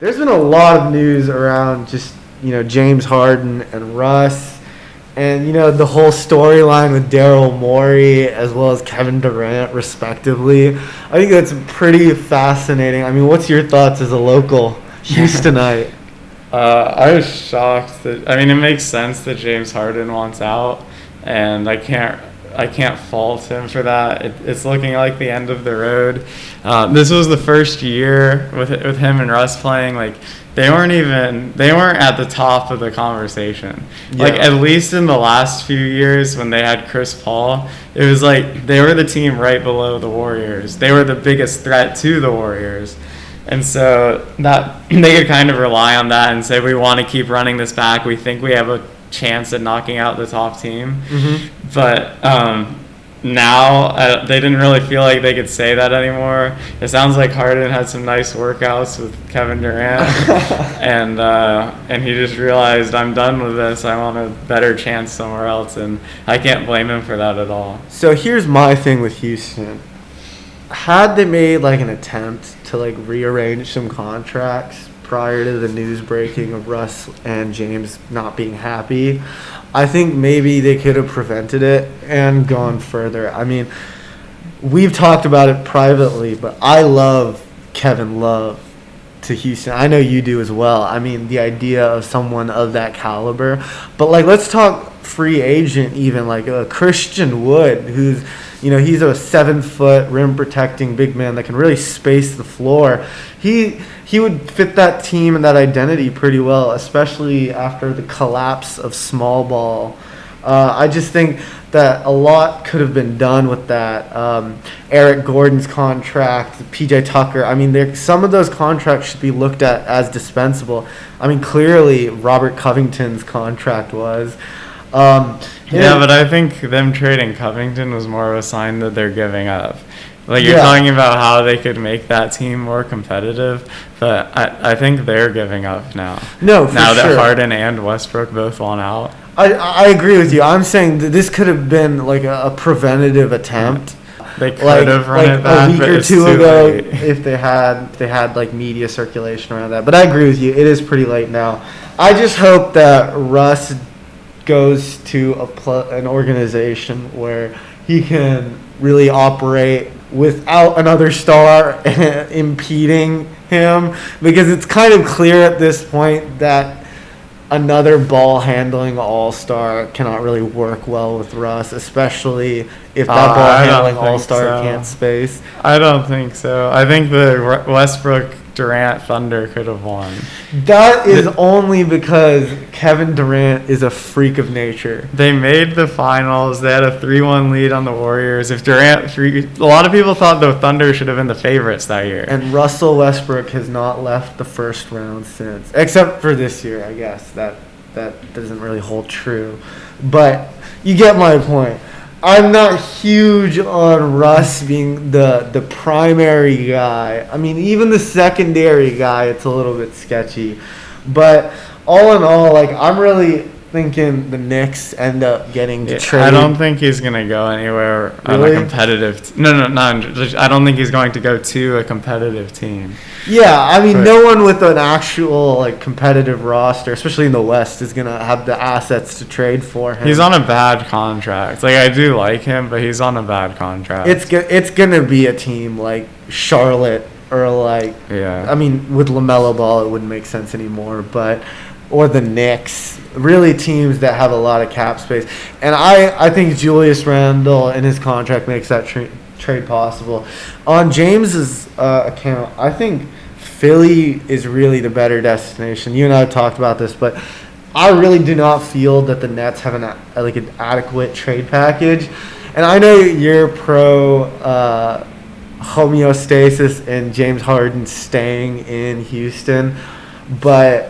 There's been a lot of news around just, James Harden and Russ and, the whole storyline with Daryl Morey as well as Kevin Durant, respectively. I think that's pretty fascinating. I mean, what's your thoughts as a local Houstonite? I was shocked it makes sense that James Harden wants out, and I can't fault him for that. It's looking like the end of the road. This was the first year with him and Russ playing. Like they weren't at the top of the conversation. Yeah. Like at least in the last few years when they had Chris Paul, it was like they were the team right below the Warriors. They were the biggest threat to the Warriors. And so that they could kind of rely on that and say, we want to keep running this back. We think we have a chance at knocking out the top team. Mm-hmm. But now they didn't really feel like they could say that anymore. It sounds like Harden had some nice workouts with Kevin Durant, and he just realized, I'm done with this. I want a better chance somewhere else, and I can't blame him for that at all. So here's my thing with Houston. Had they made like an attempt to like rearrange some contracts prior to the news breaking of Russ and James not being happy, I think maybe they could have prevented it and gone further. I mean, we've talked about it privately, but I love Kevin Love to Houston. I know you do as well. I mean, the idea of someone of that caliber. But like, let's talk free agent even, like a Christian Wood, who's, he's a 7-foot rim protecting big man that can really space the floor. He would fit that team and that identity pretty well, especially after the collapse of small ball. I just think that a lot could have been done with that. Eric Gordon's contract, PJ Tucker. I mean, some of those contracts should be looked at as dispensable. I mean, clearly Robert Covington's contract was. But I think them trading Covington was more of a sign that they're giving up. Like you're talking about how they could make that team more competitive, but I think they're giving up now. No, for now that sure. Harden and Westbrook both want out. I agree with you. I'm saying that this could have been like a preventative attempt. They could have run it back, a week but or it's two too ago late. if they had like media circulation around that. But I agree with you. It is pretty late now. I just hope that Russ goes to an organization where he can really operate without another star impeding him, because it's kind of clear at this point that another ball handling all-star cannot really work well with Russ, especially if that ball handling all-star can't space. I don't think so. I think the Westbrook Durant Thunder could have won. That is only because Kevin Durant is a freak of nature. They made the finals. They had a 3-1 lead on the Warriors. If Durant, a lot of people thought the Thunder should have been the favorites that year. And Russell Westbrook has not left the first round since, except for this year, I guess. That doesn't really hold true. But you get my point. I'm not huge on Russ being the primary guy. I mean, even the secondary guy, it's a little bit sketchy. But all in all, like, I'm really thinking the Knicks end up getting to trade. I don't think he's going to go anywhere on a competitive I don't think he's going to go to a competitive team. Yeah, I mean, no one with an actual like competitive roster, especially in the West, is going to have the assets to trade for him. He's on a bad contract. Like, I do like him, but he's on a bad contract. It's going to be a team like Charlotte or like, I mean, with LaMelo Ball, it wouldn't make sense anymore, or the Knicks, really teams that have a lot of cap space. And I think Julius Randle and his contract makes that trade possible. On James's account, I think Philly is really the better destination. You and I have talked about this, but I really do not feel that the Nets have an adequate trade package. And I know you're pro homeostasis and James Harden staying in Houston, but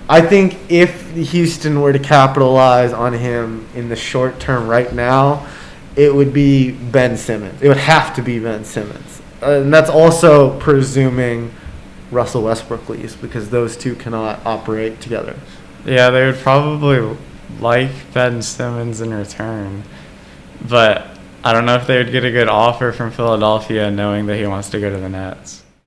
I think if Houston were to capitalize on him in the short term right now, it would be Ben Simmons. It would have to be Ben Simmons. And that's also presuming Russell Westbrook leaves, because those two cannot operate together. Yeah, they would probably like Ben Simmons in return. But I don't know if they would get a good offer from Philadelphia knowing that he wants to go to the Nets.